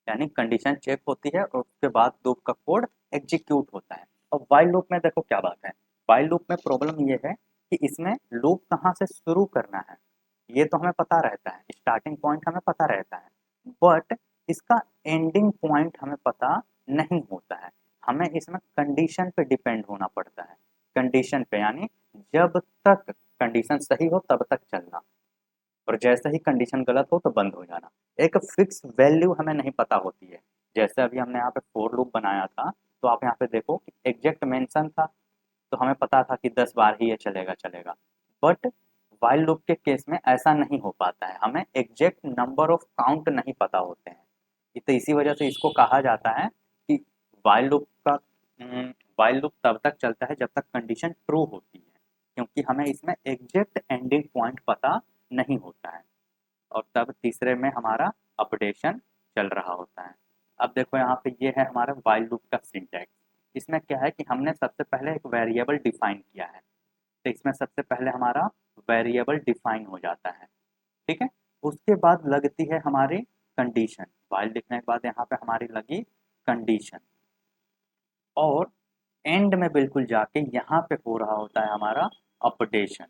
S1: यानी कंडीशन चेक होती है और उसके बाद लूप का कोड एग्जीक्यूट होता है। और वाइल लूप में देखो क्या बात है, वाइल लूप में प्रॉब्लम ये है कि इसमें लूप कहाँ से शुरू करना है ये तो हमें पता रहता है, स्टार्टिंग पॉइंट हमें पता रहता है, बट इसका एंडिंग पॉइंट हमें पता नहीं होता है। हमें इसमें कंडीशन पे डिपेंड होना पड़ता है, कंडीशन पे, यानी जब तक कंडीशन सही हो तब तक चलना, और जैसे ही कंडीशन गलत हो तो बंद हो जाना। एक फिक्स वैल्यू हमें नहीं पता होती है। जैसे अभी हमने यहाँ पे फोर लूप बनाया था, तो आप यहाँ पे देखो कि एग्जैक्ट मेंशन था, तो हमें पता था कि 10 बार ही ये चलेगा चलेगा। बट वाइल लूप के केस में ऐसा नहीं हो पाता है, हमें एग्जैक्ट नंबर ऑफ काउंट नहीं पता होते हैं। तो इसी वजह से इसको कहा जाता है कि वाइल लूप का वाइल लूप तब तक चलता है जब तक कंडीशन ट्रू होती है, क्योंकि हमें इसमें एग्जैक्ट एंडिंग पॉइंट पता नहीं होता है। और तब तीसरे में हमारा अपडेशन चल रहा होता है। अब देखो यहाँ पे ये है हमारा वाइल लूप का सिंटैक्स। इसमें क्या है कि हमने सबसे पहले एक वेरिएबल डिफाइन किया है, तो इसमें सबसे पहले हमारा वेरिएबल डिफाइन हो जाता है। ठीक है, उसके बाद लगती है हमारी कंडीशन, वाइल लिखने के बाद यहाँ पे हमारी लगी कंडीशन, और एंड में बिल्कुल जाके यहाँ पे हो रहा होता है हमारा अपडेशन।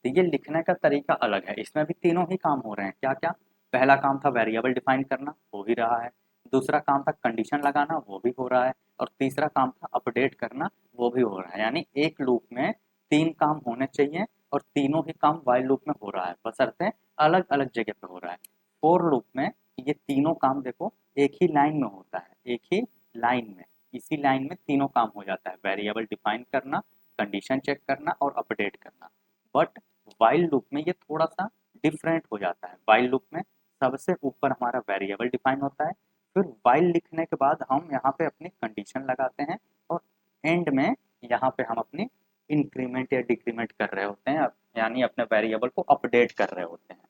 S1: तो ये लिखने का तरीका अलग है, इसमें भी तीनों ही काम हो रहे हैं। क्या क्या? पहला काम था वेरिएबल डिफाइन करना, हो ही रहा है। दूसरा काम था कंडीशन लगाना, वो भी हो रहा है। और तीसरा काम था अपडेट करना, वो भी हो रहा है। यानी एक लूप में तीन काम होने चाहिए, और तीनों ही काम वाइल लूप में हो रहा है, बशर्ते अलग अलग जगह पे हो रहा है। फोर लूप में ये तीनों काम देखो एक ही लाइन में होता है, एक ही लाइन में। इसी लाइन में तीनों काम हो जाता है, वेरिएबल डिफाइन करना, कंडीशन चेक करना और अपडेट करना। बट वाइल लूप में ये थोड़ा सा डिफरेंट हो जाता है। वाइल लूप में सबसे ऊपर हमारा वेरिएबल डिफाइन होता है, फिर वाइल लिखने के बाद हम यहाँ पे अपनी कंडीशन लगाते हैं और एंड में यहाँ पे हम अपनी इंक्रीमेंट या डिक्रीमेंट कर रहे होते हैं, यानी अपने वेरिएबल को अपडेट कर रहे होते हैं।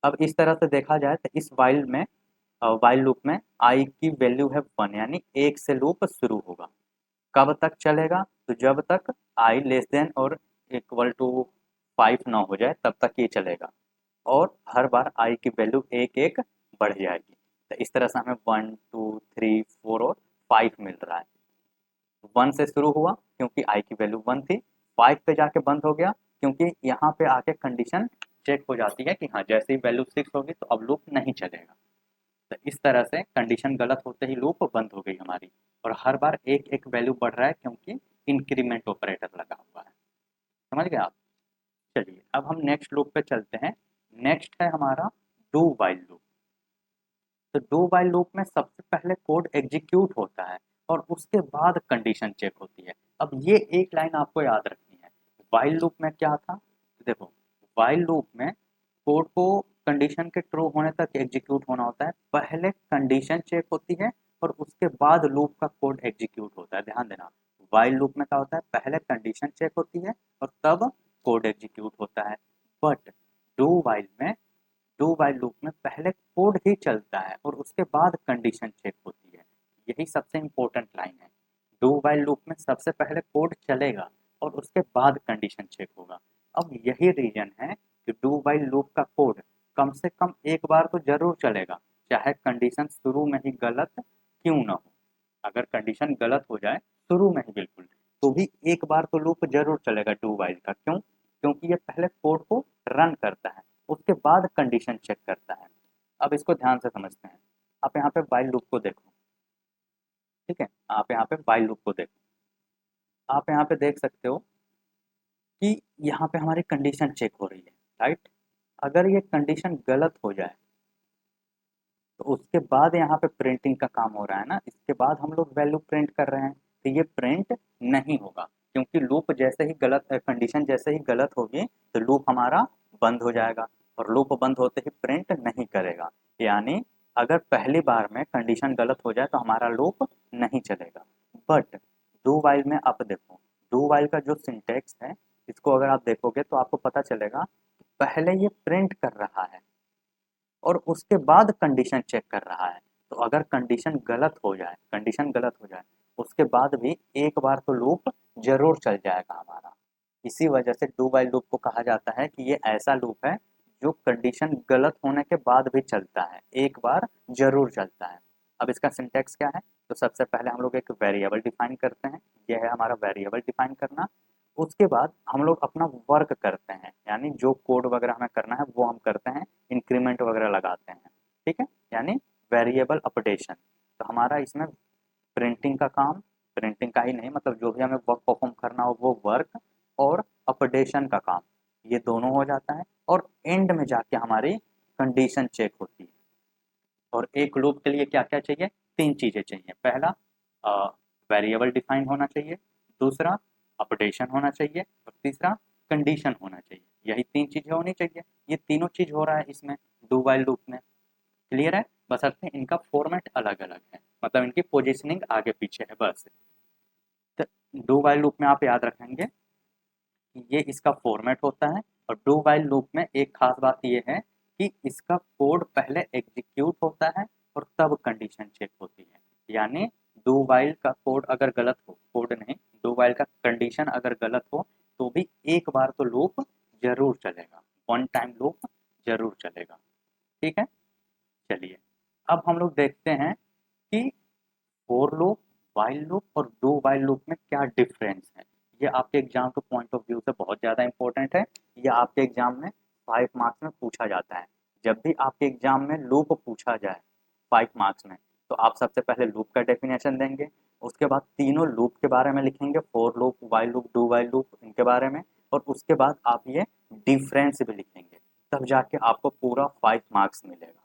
S1: अब इस तरह से देखा जाए तो इस वाइल लूप में आई की वैल्यू है 1, यानी 1 से लूप शुरू होगा। कब तक चलेगा? तो जब तक आई लेस देन और इक्वल टू 5 ना हो जाए तब तक ये चलेगा, और हर बार आई की वैल्यू एक एक बढ़ जाएगी। तो इस तरह से हमें 1 2 3 4 और 5 मिल रहा है। 1 से शुरू हुआ क्योंकि आई की वैल्यू 1 थी, 5 पे जाके बंद हो गया क्योंकि यहाँ पे आके कंडीशन चेक हो जाती है कि हाँ जैसे ही वैल्यू 6 होगी तो अब लूप नहीं चलेगा। तो इस तरह से कंडीशन गलत होते ही लूप बंद हो गई हमारी, और हर बार एक एक वैल्यू बढ़ रहा है क्योंकि इंक्रीमेंट ऑपरेटर लगा हुआ है। समझ गए आप? चलिए अब हम नेक्स्ट लूप पे चलते हैं। नेक्स्ट है हमारा डू वाइल लूप। तो डू वाइल लूप में सबसे पहले कोड एग्जीक्यूट होता है और उसके बाद कंडीशन चेक होती है। अब ये एक लाइन आपको याद रखनी है। वाइल लूप में क्या था? तो देखो, वाइल लूप में कोड को कंडीशन के ट्रू होने तक एग्जीक्यूट होना होता है। पहले कंडीशन चेक होती है और उसके बाद लूप का कोड एग्जीक्यूट होता है। ध्यान देना, वाइल लूप में क्या होता है, पहले कंडीशन चेक होती है और तब कोड एग्जीक्यूट होता है। बट डू वाइल लूप में पहले कोड ही चलता है और उसके बाद कंडीशन चेक होती है। यही सबसे इंपॉर्टेंट लाइन है। डू वाइल लूप में सबसे पहले कोड चलेगा और उसके बाद कंडीशन चेक होगा। अब यही रीजन है कि डू वाइल लूप का कोड कम से कम एक बार तो जरूर चलेगा, चाहे कंडीशन शुरू में ही गलत क्यों ना हो। अगर कंडीशन गलत हो जाए शुरू में ही बिल्कुल, तो भी एक बार तो लूप जरूर चलेगा डू वाइल का। क्यों? क्योंकि ये पहले कोड को रन करता है, उसके बाद कंडीशन चेक करता है। अब इसको ध्यान से समझते हैं। आप यहाँ पे वाइल लूप को देखो, ठीक है, आप यहाँ पे वाइल लूप को देखो। आप यहाँ पे देख सकते हो कि यहाँ पे हमारी कंडीशन चेक हो रही है, राइट। अगर ये कंडीशन गलत हो जाए तो उसके बाद यहाँ पे प्रिंटिंग का काम हो रहा है ना, इसके बाद हम लोग वैल्यू प्रिंट कर रहे हैं, तो ये प्रिंट नहीं होगा क्योंकि लूप जैसे ही गलत कंडीशन जैसे ही गलत होगी तो लूप हमारा बंद हो जाएगा, और लूप बंद होते ही प्रिंट नहीं करेगा। यानी अगर पहली बार में कंडीशन गलत हो जाए तो हमारा लूप नहीं चलेगा। बट डू वाइल में आप देखो, डू वाइल का जो सिंटेक्स है इसको अगर आप देखोगे तो आपको पता चलेगा पहले ये प्रिंट कर रहा है और उसके बाद कंडीशन चेक कर रहा है। तो अगर कंडीशन गलत हो जाए उसके बाद भी एक बार तो लूप जरूर चल जाएगा हमारा। इसी वजह से डू वाइल लूप को कहा जाता है कि ये ऐसा लूप है जो कंडीशन गलत होने के बाद भी चलता है, एक बार जरूर चलता है। अब इसका सिंटेक्स क्या है? तो सबसे पहले हम लोग एक वेरिएबल डिफाइन करते हैं, यह है हमारा वेरिएबल डिफाइन करना। उसके बाद हम लोग अपना वर्क करते हैं, यानी जो कोड वगैरह हमें करना है वो हम करते हैं, इंक्रीमेंट वगैरह लगाते हैं, ठीक है, यानी वेरिएबल अपडेशन। तो हमारा इसमें प्रिंटिंग का काम, प्रिंटिंग का ही नहीं मतलब जो भी हमें वर्क परफॉर्म करना हो वो वर्क, और अपडेशन का काम, ये दोनों हो जाता है। और एंड में जाके हमारी कंडीशन चेक होती है। और एक लूप के लिए क्या क्या चाहिए? 3 चीज़ें चाहिए। पहला, वेरिएबल डिफाइन होना चाहिए, दूसरा अपडेशन होना चाहिए, और तीसरा कंडीशन होना चाहिए। यही 3 चीज़ें होनी चाहिए। ये तीनों चीज़ हो रहा है इसमें डू वाइल लूप में। क्लियर है? बशर्ते इनका फॉर्मेट अलग अलग है, मतलब इनकी पोजिशनिंग आगे पीछे है बस। तो डू वाइल लूप में आप याद रखेंगे कि ये इसका फॉर्मेट होता है। और डू वाइल लूप में एक खास बात ये है कि इसका कोड पहले एग्जीक्यूट होता है और तब कंडीशन चेक होती है। यानी डू वाइल का कोड अगर गलत हो, कोड नहीं, डू वाइल का कंडीशन अगर गलत हो तो भी एक बार तो लूप जरूर चलेगा, वन टाइम लूप जरूर चलेगा। ठीक है, चलिए अब हम लोग देखते हैं कि फोर लूप, वाइल लूप और डू वाइल लूप में क्या डिफरेंस है। ये आपके एग्जाम के पॉइंट ऑफ व्यू से बहुत ज़्यादा इंपॉर्टेंट है। ये आपके एग्जाम में 5 मार्क्स में पूछा जाता है। जब भी आपके एग्जाम में लूप पूछा जाए 5 मार्क्स में, तो आप सबसे पहले लूप का डेफिनेशन देंगे, उसके बाद तीनों लूप के बारे में लिखेंगे, four loop, while loop, do while loop, इनके बारे में, और उसके बाद आप ये डिफरेंस भी लिखेंगे, तब जाके आपको पूरा 5 मार्क्स मिलेगा।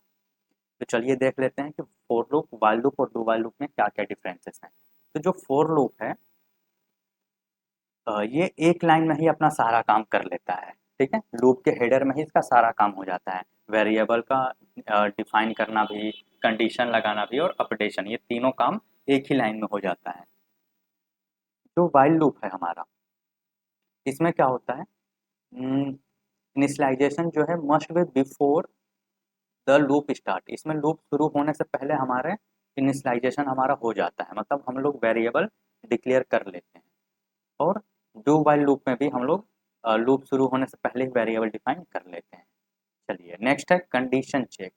S1: तो चलिए देख लेते हैं कि फोर लूप, वाइल लूप और डू वाइल लूप में क्या क्या डिफरेंसेस हैं। तो जो फोर लूप है ये एक लाइन में ही अपना सारा काम कर लेता है। ठीक है, लूप के हेडर में ही इसका सारा काम हो जाता है। वेरिएबल का डिफाइन करना भी, कंडीशन लगाना भी और अपडेशन, ये तीनों काम एक ही लाइन में हो जाता है। जो वाइल लूप है हमारा, इसमें क्या होता है, इनिशियलाइजेशन जो है must be before the loop start. इसमें लूप शुरू होने से पहले हमारे इनिशियलाइजेशन हमारा हो जाता है, मतलब हम लोग वेरिएबल डिक्लेयर कर लेते हैं। और डू वाइल लूप में भी हम लोग लूप शुरू होने से पहले ही वेरिएबल डिफाइन कर लेते हैं। चलिए नेक्स्ट है कंडीशन चेक।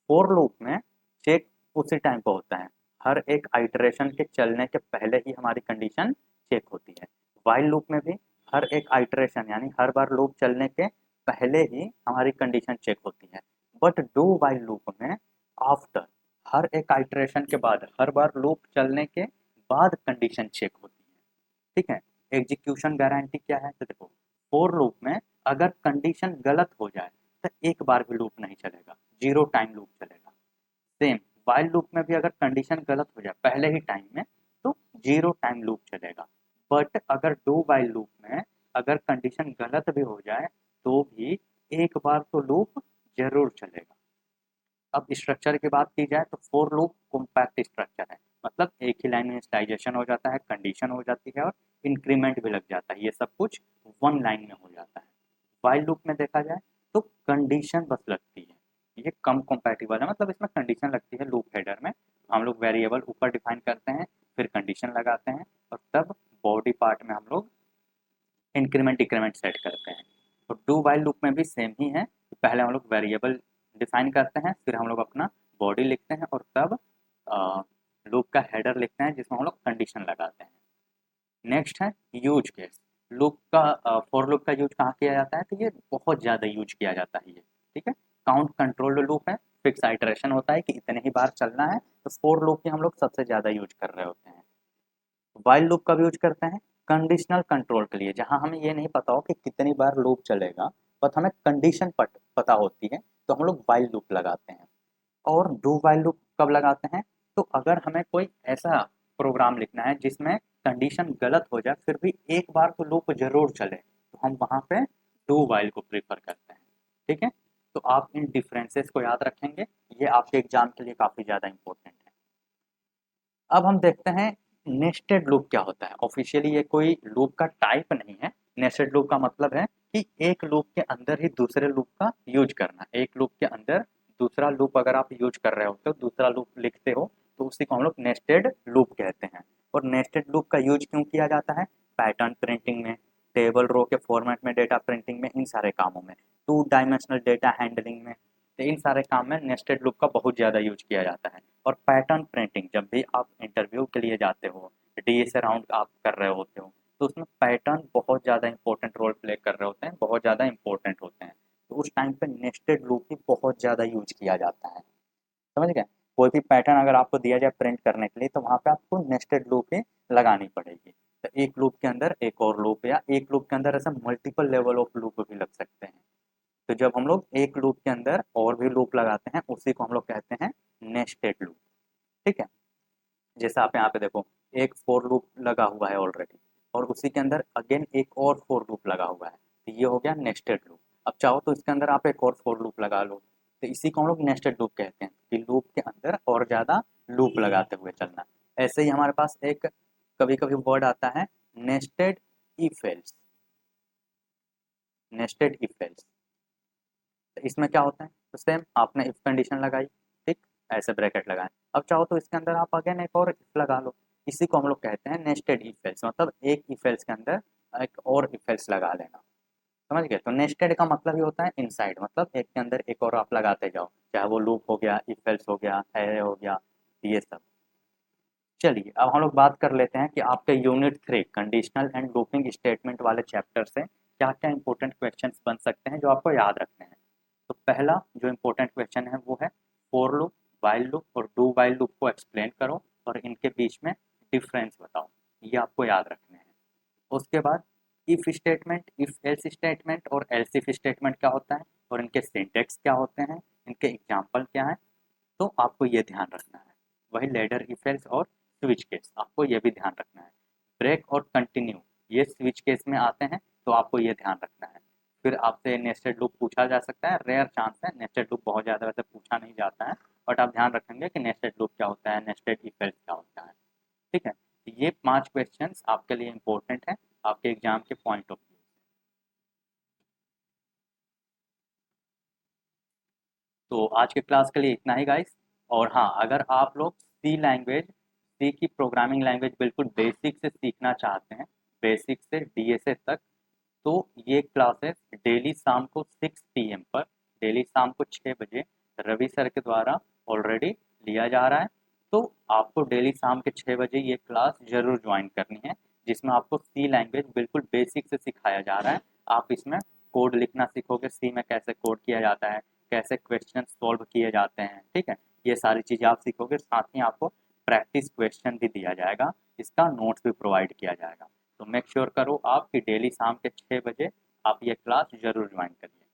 S1: फोर लूप में चेक उसी टाइम पे होता है, हर एक आइटरेशन के चलने के पहले ही हमारी कंडीशन चेक होती है। वाइल लूप में भी हर एक आइटरेशन यानी हर बार लूप चलने के पहले ही हमारी कंडीशन चेक होती है। बट डू वाइल लूप में आफ्टर, हर एक आइटरेशन के बाद, हर बार लूप चलने के बाद कंडीशन चेक होती है। ठीक है, एग्जीक्यूशन गारंटी क्या है, तो देखो फोर लूप में अगर कंडीशन गलत हो जाए तो एक बार भी लूप नहीं चलेगा, जीरो टाइम लूप चलेगा। सेम वाइल लूप में भी अगर कंडीशन गलत हो जाए पहले ही टाइम में तो जीरो टाइम लूप चलेगा। बट अगर डू वाइल लूप में अगर कंडीशन गलत भी हो जाए तो भी एक बार तो लूप जरूर चलेगा। अब स्ट्रक्चर की बात की जाए तो फोर लूप कॉम्पैक्ट स्ट्रक्चर है, मतलब एक ही लाइन में इनिशियलाइजेशन हो जाता है, कंडीशन हो जाती है और इंक्रीमेंट भी लग जाता है, ये सब कुछ वन लाइन में हो जाता है। वाइल लूप में देखा जाए तो कंडीशन बस लगती है, ये कम कॉम्पैटिबल है, मतलब इसमें कंडीशन लगती है लूप हेडर में। हम लोग वेरिएबल ऊपर डिफाइन करते हैं, फिर कंडीशन लगाते हैं और तब बॉडी पार्ट में हम लोग इंक्रीमेंट डिक्रीमेंट सेट करते हैं। तो डू वाइल लूप में भी सेम ही है, पहले हम लोग वेरिएबल डिफाइन करते हैं, फिर हम लोग अपना बॉडी लिखते हैं और तब लूप का हेडर लिखते हैं जिसमें हम लोग कंडीशन लगाते हैं। नेक्स्ट है यूज केस। लूप का फॉर लूप का यूज कहाँ किया जाता है, तो ये बहुत ज़्यादा यूज किया जाता है ये। ठीक है, काउंट कंट्रोल लूप है, फिक्स आइटरेशन होता है कि इतने ही बार चलना है, तो फॉर लूप की हम लोग सबसे ज़्यादा यूज कर रहे होते हैं। वाइल लूप का भी यूज करते हैं कंडीशनल कंट्रोल के लिए, जहां हमें ये नहीं पता हो कि कितनी बार लूप चलेगा, बट हमें कंडीशन पता होती है, तो हम लोग वाइल लूप लगाते हैं। और डू वाइल लूप कब लगाते हैं, तो अगर हमें कोई ऐसा प्रोग्राम लिखना है जिसमें कंडीशन गलत हो जाए फिर भी एक बार तो लूप जरूर चले, तो हम वहां पे डू वाइल को प्रीफर करते हैं। ठीक है, तो आप इन डिफरेंसेस को याद रखेंगे, ये आपके एग्जाम के लिए काफी ज्यादा इंपॉर्टेंट है। अब हम देखते हैं नेस्टेड लूप क्या होता है। ऑफिशियली ये कोई लूप का टाइप नहीं है। नेस्टेड लूप का मतलब है कि एक लूप के अंदर ही दूसरे लूप का यूज करना। एक लूप के अंदर दूसरा लूप अगर आप यूज कर रहे होते हो, दूसरा लूप लिखते हो, तो उसी को हम लोग नेस्टेड लूप कहते हैं। और नेस्टेड लूप का यूज क्यों किया जाता है, पैटर्न प्रिंटिंग में, टेबल रो के फॉर्मेट में, डेटा प्रिंटिंग में, इन सारे कामों में, टू डायमेंशनल डेटा हैंडलिंग में, तो इन सारे काम में नेस्टेड लूप का बहुत ज़्यादा यूज किया जाता है। और पैटर्न प्रिंटिंग, जब भी आप इंटरव्यू के लिए जाते हो, डीएसए राउंड आप कर रहे होते हो, तो उसमें पैटर्न बहुत ज़्यादा इंपॉर्टेंट रोल प्ले कर रहे होते हैं, बहुत ज़्यादा इंपॉर्टेंट होते हैं। तो उस टाइम पे नेस्टेड लूप ही बहुत ज़्यादा यूज किया जाता है। समझ गए, कोई भी पैटर्न अगर आपको दिया जाए प्रिंट करने के लिए तो वहाँ पे आपको नेस्टेड लूप ही लगानी पड़ेगी। तो एक लूप के अंदर एक और लूप, या एक लूप के अंदर ऐसे मल्टीपल लेवल ऑफ लूप भी लग सकते हैं। तो जब हम लोग एक लूप के अंदर और भी लूप लगाते हैं उसी को हम लोग कहते हैं नेस्टेड लूप। ठीक है, जैसे आप यहाँ पे देखो, एक फोर लूप लगा हुआ है ऑलरेडी, और उसी के अंदर अगेन एक और फोर लूप लगा हुआ है, तो ये हो गया नेस्टेड लूप। अब चाहो तो इसके अंदर आप एक और फोर लूप लगा लो, तो इसी को हम लोग नेस्टेड लूप कहते हैं, कि लूप के अंदर और ज़्यादा लूप लगाते हुए चलना। ऐसे ही हमारे पास एक कभी कभी वर्ड आता है nested if else. Nested if else, तो इसमें क्या होता है, तो सेम आपने इफ कंडीशन लगाई, ठीक, ऐसे ब्रैकेट लगाए, अब चाहो तो इसके अंदर आप अगेन एक और इफ लगा लो। इसी को हम लोग कहते हैं नेस्टेड इफ एल्स, मतलब एक इफ एल्स के अंदर एक और इफ एल्स लगा लेना। समझ गए, तो नेस्टेड का मतलब ये होता है इनसाइड, मतलब एक के अंदर एक और आप लगाते जाओ, चाहे वो लूप हो गया, इफ एल्स हो गया, एरे हो गया, ये सब। चलिए अब हम लोग बात कर लेते हैं कि आपके unit 3 conditional and looping statement वाले चैप्टर से क्या क्या इंपॉर्टेंट क्वेश्चन बन सकते हैं जो आपको याद रखने हैं। तो पहला जो इम्पोर्टेंट क्वेश्चन है वो है फोर लूप, वाइल लूप और डू वाइल लूप को एक्सप्लेन करो और इनके बीच में डिफरेंस बताओ, ये आपको याद रखने हैं। उसके बाद if statement, if else statement और एल्स इफ स्टेटमेंट क्या होता है और इनके सिंटेक्स क्या होते हैं, इनके एग्जाम्पल क्या हैं, तो आपको ये ध्यान रखना है। वही लेडर इफ एल्स और स्विच केस, आपको ये भी ध्यान रखना है। ब्रेक और कंटिन्यू ये स्विच केस में आते हैं, तो आपको ये ध्यान रखना है। फिर आपसे नेस्टेड लूप पूछा जा सकता है, रेयर चांस है, नेस्टेड लूप बहुत ज़्यादा वैसे पूछा नहीं जाता है, बट आप ध्यान रखेंगे कि नेस्टेड लूप क्या होता है, नेस्टेड इफ एल्स क्या होता है। ठीक है, ये 5 क्वेश्चंस आपके लिए इंपॉर्टेंट है आपके एग्जाम के पॉइंट ऑफ व्यू। तो आज के क्लास के लिए इतना ही गाइस। और हाँ, अगर आप लोग सी लैंग्वेज, सी की प्रोग्रामिंग लैंग्वेज बिल्कुल बेसिक से सीखना चाहते हैं, बेसिक से डीएसए तक, तो ये क्लासेस डेली शाम को 6 PM पर, डेली शाम को 6 बजे रवि सर के द्वारा ऑलरेडी लिया जा रहा है। तो आपको डेली शाम के 6 बजे ये क्लास जरूर ज्वाइन करनी है, जिसमें आपको सी लैंग्वेज बिल्कुल बेसिक से सिखाया जा रहा है। आप इसमें कोड लिखना सीखोगे, सी में कैसे कोड किया जाता है, कैसे क्वेश्चन सॉल्व किए जाते हैं। ठीक है, ये सारी चीज़ें आप सीखोगे, साथ ही आपको प्रैक्टिस क्वेश्चन भी दिया जाएगा, इसका नोट्स भी प्रोवाइड किया जाएगा। तो मेक श्योर करो आप कि डेली शाम के 6 बजे आप ये क्लास जरूर ज्वाइन करिए।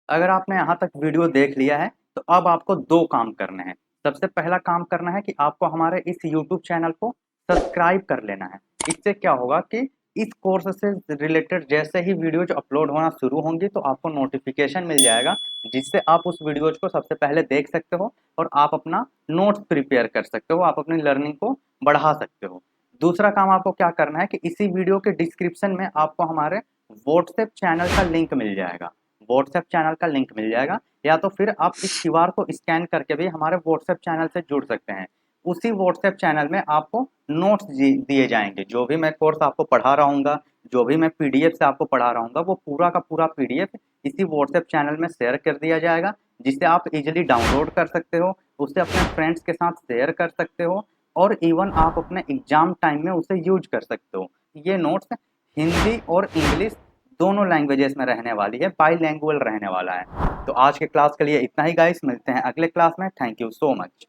S1: अगर आपने यहाँ तक वीडियो देख लिया है, तो अब आपको 2 काम करने हैं। सबसे पहला काम करना है कि आपको हमारे इस यूट्यूब चैनल को सब्सक्राइब कर लेना है। इससे क्या होगा कि इस कोर्स से रिलेटेड जैसे ही वीडियोज अपलोड होना शुरू होंगी, तो आपको नोटिफिकेशन मिल जाएगा, जिससे आप उस वीडियोज को सबसे पहले देख सकते हो और आप अपना नोट्स प्रिपेयर कर सकते हो, आप अपनी लर्निंग को बढ़ा सकते हो। दूसरा काम आपको क्या करना है कि इसी वीडियो के डिस्क्रिप्शन में आपको हमारे व्हाट्सएप चैनल का लिंक मिल जाएगा, व्हाट्सएप चैनल का लिंक मिल जाएगा, या तो फिर आप इस क्यूआर को स्कैन करके भी हमारे व्हाट्सएप चैनल से जुड़ सकते हैं। उसी व्हाट्सएप चैनल में आपको नोट्स दिए जाएंगे, जो भी मैं कोर्स आपको पढ़ा रहूँगा, जो भी मैं पीडीएफ से आपको पढ़ा रहूँगा, वो पूरा का पूरा पीडीएफ इसी व्हाट्सएप चैनल में शेयर कर दिया जाएगा, जिसे आप इजिली डाउनलोड कर सकते हो, उसे अपने फ्रेंड्स के साथ शेयर कर सकते हो, और इवन आप अपने एग्जाम टाइम में उसे यूज कर सकते हो। ये नोट्स हिंदी और इंग्लिश दोनों लैंग्वेजेस में रहने वाली है, बाईलैंगुअल रहने वाला है। तो आज के क्लास के लिए इतना ही गाइस, मिलते हैं अगले क्लास में। Thank you so much.